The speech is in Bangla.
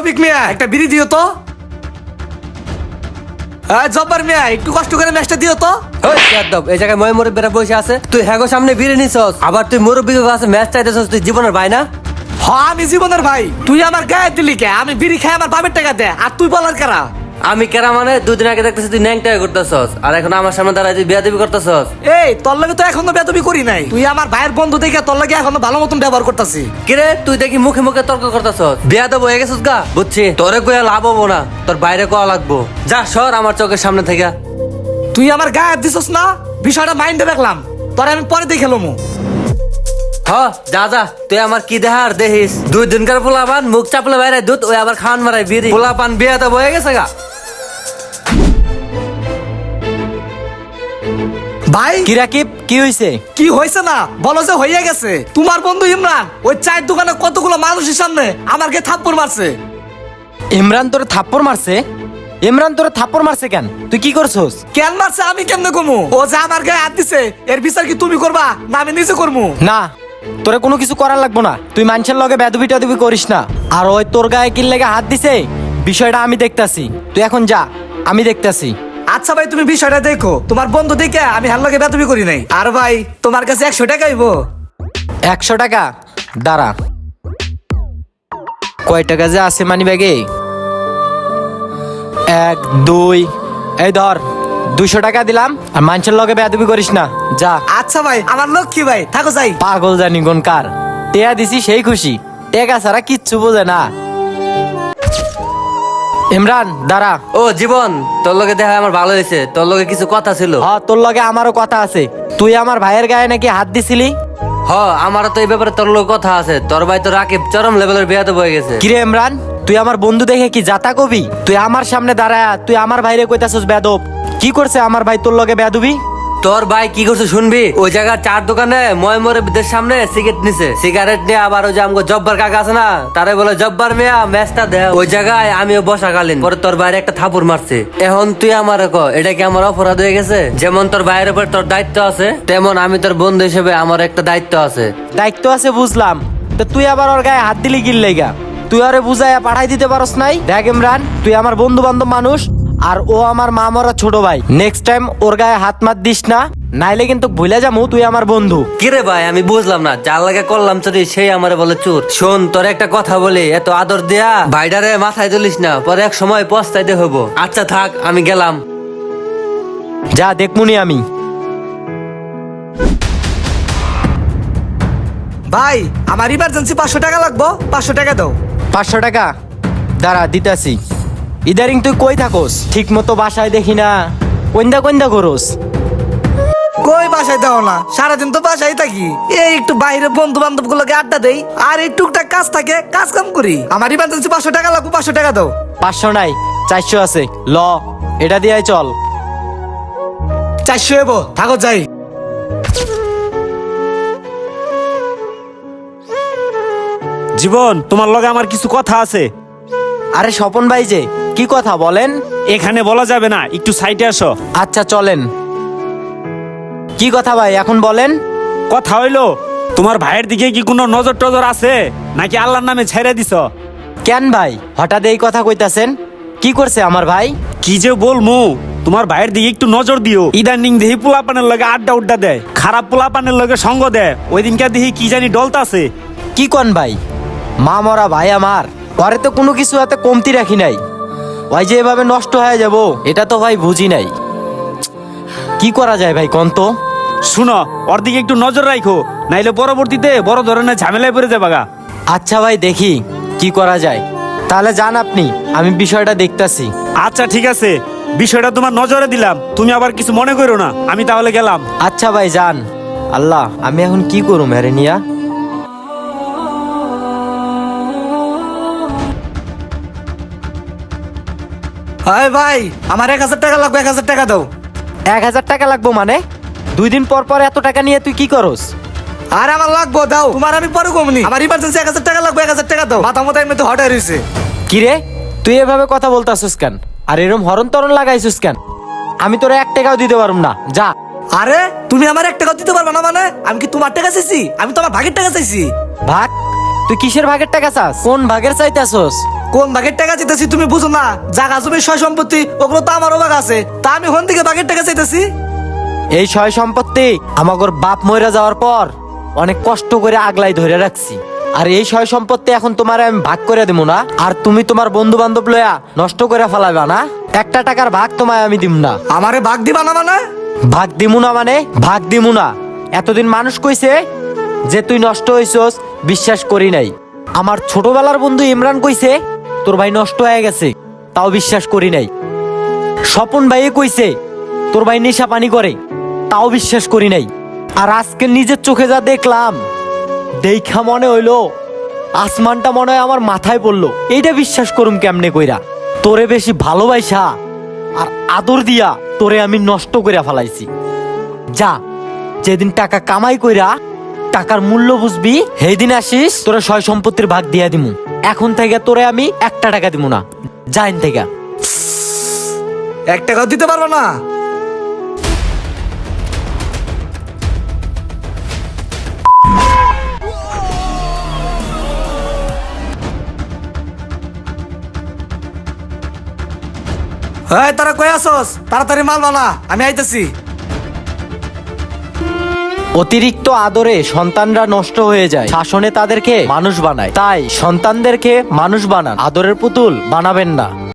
রফিক মিয়া একটা বিড়ি দিও তো। জব্বার মিয়া একটু কষ্ট করে ম্যাচটা দিও তো। এই জায়গায় মই মুরব্বীরা বসে আছে, তুই হ্যাগো সামনে বিড়ি নিছস, আবার তুই মুরব্বী কাছে ম্যাচ চাইতেছস। তুই জীবনের ভাই না? হ্যাঁ আমি জীবনের ভাই। তুই আমার গায়ে দিলি কে? আমি বিড়ি খাই আমার বাপের টাকা দে, আর তুই বলার কারা? আমি কেরা মানে দুদিন আগে দেখতেছি তুই ন্যাংটা করতেছস, আর এখন আমার সামনে দাঁড়ায় তুই বিয়াদবি করতেছস। এই তোর লাগে তো এখনো বেদবি করি নাই। তুই আমার ভাইয়ের বন্ধু দেখে তোর লাগে এখনো ভালো মতন ব্যবহার করতেছি। কিরে তুই দেখি মুখে মুখে তর্ক করতেছস, বিয়াদব হয়ে গেছিস গা। বুঝছি তোরে কইয়া লাভ হবো না, তোর বাইরে কোয়া লাগবো। যা সর আমার চোখের সামনে থেকে। তুই আমার গায়ে হাত দিছস না, বিষয়টা মাইন্ডে রাখলাম। তোর আমি পরে দেখে লমু। যা যা, তুই আমার কি দেহার দেখিস। 2 দিনকার পোলাপান মুখ চাপলে বাইরে দুধ, ওই আবার খান মারাই বিড়ি। পোলাপান বিয়াদব হয়ে গেছে গা। ভাই কি রাকিব, কি হইছে? কি হয়েছে না বলো যে হইয়া গেছে। তোমার বন্ধু ইমরান ওই চায়ের দোকানে কতগুলো মানুষের সামনে আমাকে থাপ্পড় মারছে। ইমরান তোরে থাপ্পড় মারছে? ইমরান তোরে থাপ্পড় মারছে কেন? তুই কি করছস? কেন মারছে আমি কেমনে কমু? ও যে আমার গায়ে হাত দিছে এর বিচার কি তুমি করবা না আমি নিজে করবো? না, তোরে কোনো কিছু করার লাগবো না। তুই মানুষের লগে বেদবি টেদবি করিস না। আর ওই তোর গায়ে কিল লেগে হাত দিছে, বিষয়টা আমি দেখতাছি। তুই এখন যা, আমি দেখতাছি। আচ্ছা ভাই তুমি বিষয়টা দেখো। তোমার বন্ধু দেখে আমি হার লগে বেদবি করি নাই। আর ভাই তোমার কাছে 100 টাকা হইব। 100 টাকা? দাঁড়া, কয় টাকা যে আছে মানি ব্যাগে? 1 2, এই ধর 200 টাকা দিলাম। আর মানুষের লগে বেদবি করিস না, যা। আচ্ছা ভাই আমার লক্ষ্মী ভাই, থাকো যাই। পাগল জানি কোন কার টেয়া দিছি সেই খুশি, টেকা ছাড়া কিচ্ছু বোঝে না। ইমরান দাঁড়া। ও জীবন, তোর লগে দেখা আমার ভালো হয়েছে। তোর লগে কিছু কথা ছিল। তোর লগে আমারও কথা আছে। তুই আমার ভাইয়ের গায়ে নাকি হাত দিছিলি? আমারও তো এই ব্যাপারে তোর লগে কথা আছে। তোর ভাই তো রাকিব চরম লেভেলের বিয়াদব হয়ে গেছে। কিরে ইমরান, তুই আমার বন্ধু দেখে কি যাতা কবি? তুই আমার সামনে দাঁড়ায় তুই আমার ভাইরে কইতাছস বেদব। কি করছে আমার ভাই তোর লগে বেদবি? তোর ভাই কি করছে শুনবি? ওই জায়গার চার দোকানে ময়মরের সামনে সিগারেট নিছে। সিগারেট নিয়ে আবার ওই যে আমগো জব্বার কাকা আছে না, তারে বলে জব্বার মিয়া ম্যাচটা দে। ওই জায়গায় আমিও বসাকালীন পরে তোর বাইরে একটা থাপুর মারছে। এখন তুই আমার ক, এটা কি আমার অপরাধ হয়ে গেছে? যেমন তোর ভাইয়ের উপর তোর দায়িত্ব আছে, তেমন আমি তোর বন্ধু হিসেবে আমার একটা দায়িত্ব আছে। দায়িত্ব আছে বুঝলাম, তো তুই আবার ওর গায়ে হাত দিলি গিল লেগা? তুই আরে বুঝাইয়া পাঠাই দিতে পারস নাই? দেখ ইমরান, তুই আমার বন্ধু বান্ধব মানুষ, আর ও আমার মা মরা ছোট ভাই। নেক্সট টাইম ওর গায়ে হাত মাত দিস না, নাইলে কিন্তু ভুলে যাবো তুই আমার বন্ধু। কিরে ভাই আমি বুঝলাম না, যার লাগে করলাম চুরি সেই আমারে বলে চোর। শোন তোর একটা কথা বলি, এত আদর দেয়া ভাইডারে মাথায় তুলিস না, পরে এক সময় পস্তাইতে হবো। আচ্ছা থাক, আমি গেলাম। যা, দেখমুনি আমি। ভাই আমার ইমার্জেন্সি 500 টাকা লাগবো, 500 টাকা দাও। 500 টাকা? দাঁড়া দিতাছি। ইদারিং তুই কই থাকোস? ঠিক মতো বাসায় দেখি না, কইন্দা কইন্দা করোস। কই বাসায় দাও না, সারাদিন তো বাসায় থাকি। এই একটু বাইরে বন্ধু বান্ধব গুলোকে আড্ডা দেই, আর এই টুকটাক কাজ থাকে, কাজ কাম করি। আমার ইমার্জেন্সি 500 টাকা লাগবো, 500 টাকা দাও। 500 নাই, 400 আছে। ল, এটা দিয়াই চল। 400 এবো, থাকো যাই। জীবন, তোমার লগে আমার কিছু কথা আছে। আরে স্বপন ভাই যে, কি কথা বলেন? এখানে বলা যাবে না, একটু সাইডে আসো। আচ্ছা চলেন। কি কথা ভাই এখন বলেন? কথা হইলো, তোমার ভাইয়ের দিকে কি কোনো নজর টজর আছে নাকি আল্লাহর নামে ছেড়ে দিছ? কেন ভাই হঠাৎ এই কথা কইতাছেন? কি করছে আমার ভাই? কি যে বলমু, তোমার ভাইয়ের দিকে একটু নজর দিও। ইদানিং দেহি পোলাপানের লগে আড্ডা উড্ডা দেয়, খারাপ পোলাপানের লগে সঙ্গ দেয়। ওই দিনকে দেহি কি জানি ডলতাছে। কি কন ভাই? মা মরা ভাই আমার, ঘরে তো কোনো কিছু এত কমতি রাখি নাই। ওই যে এভাবে নষ্ট হয়ে যাব, এটা তো ভাই বুঝি নাই। কি করা যায় ভাই কোন তো? শুনো, ওর দিকে একটু নজর রাখো, নাইলে পরবর্তীতে বড় ধরনের ঝামেলায় পড়ে যাবে গা। আচ্ছা ভাই দেখি কি করা যায়। তাহলে যান আপনি, আমি বিষয়টা দেখতাছি। আচ্ছা ঠিক আছে, বিষয়টা তোমার নজরে দিলাম, তুমি আবার কিছু মনে করো না। আমি তাহলে গেলাম। আচ্ছা ভাই যান। আল্লাহ, আমি এখন কি করুম আরে নিয়া? হাই ভাই আমার 1000 টাকা লাগবে, 1000 টাকা দাও। 1000 টাকা লাগবো মানে? 2 দিন পর পর এত টাকা নিয়ে তুই কি করস? আর আমার লাগবো, দাও। তোমার আমি পরে কমনি। আমার ইমার্জেন্সি 1000 টাকা লাগবে, 1000 টাকা দাও। মাথা মতো এমনি হট হয়ে রয়েছে। কিরে তুই এভাবে কথা বলতাছিস কেন? আর এরম হরণ তরণ লাগাইছিস কেন? আমি তোরা 1 টাকাও দিতে পারুম না, যা। আরে তুমি আমার 1 টাকা দিতে পারবে না মানে? আমি কি তোমার টাকা চাইছি? আমি তোমার ভাগের টাকা চাইছি। ভাগ? তুই কিসের ভাগের টাকা চাস? কোন ভাগের চাইতাছস? কোন ভাগের টাকা চাইতেছি তুমি বুঝো না? জাগা জমি সয় সম্পত্তি ওগুলো তো আমারও ভাগ আছে, তা আমি হন থেকে ভাগের টাকা চাইতেছি? এই সয় সম্পত্তি আমাগর বাপ মরে যাওয়ার পর অনেক কষ্ট করে আগলাই ধরে রাখছি। আর এই সয় সম্পত্তি এখন তোমার আমি ভাগ করে দিব না, আর তুমি তোমার বন্ধু বান্ধব লয়া নষ্ট করে ফেলাবা না। একটা টাকার ভাগ তোমায় আমি দিব না। আমারে ভাগ দিবা না মানে? ভাগ দিমু না মানে ভাগ দিমু না। এতদিন মানুষ কইছে যে তুই নষ্ট হইছস, বিশ্বাস করি নাই। আমার ছোটবেলার বন্ধু ইমরান কইছে তোর ভাই নষ্ট হয়ে গেছে, তাও বিশ্বাস করি নাই। স্বপন ভাইয়ে কইছে তোর ভাই নেশা পানি করে, তাও বিশ্বাস করি নাই। আর আজকে নিজের চোখে যা দেখলাম, দেখা মনে হইলো আসমানটা মনে হয় আমার মাথায় পড়লো। এইটা বিশ্বাস করুম কেমনে কইরা? তোরে বেশি ভালোবাসা আর আদর দিয়া তোরে আমি নষ্ট কইরা ফেলাইছি। যা, যেদিন টাকা কামাই কইরা টাকার মূল্য বুঝবি, সেই দিন আসিস, তোরে সয় সম্পত্তির ভাগ দিয়া দিমু। এখন থেকে তোরে আমি একটা টাকা দিমু না, যাইন থেকে। 1 টাকাও দিতে পারবো না? এই তারা কই আসস? তাড়াতাড়ি মাল বানা, আমি আইতেছি। অতিরিক্ত আদরে সন্তানরা নষ্ট হয়ে যায়, শাসনে তাদেরকে মানুষ বানায়। তাই সন্তানদেরকে মানুষ বানান, আদরের পুতুল বানাবেন না।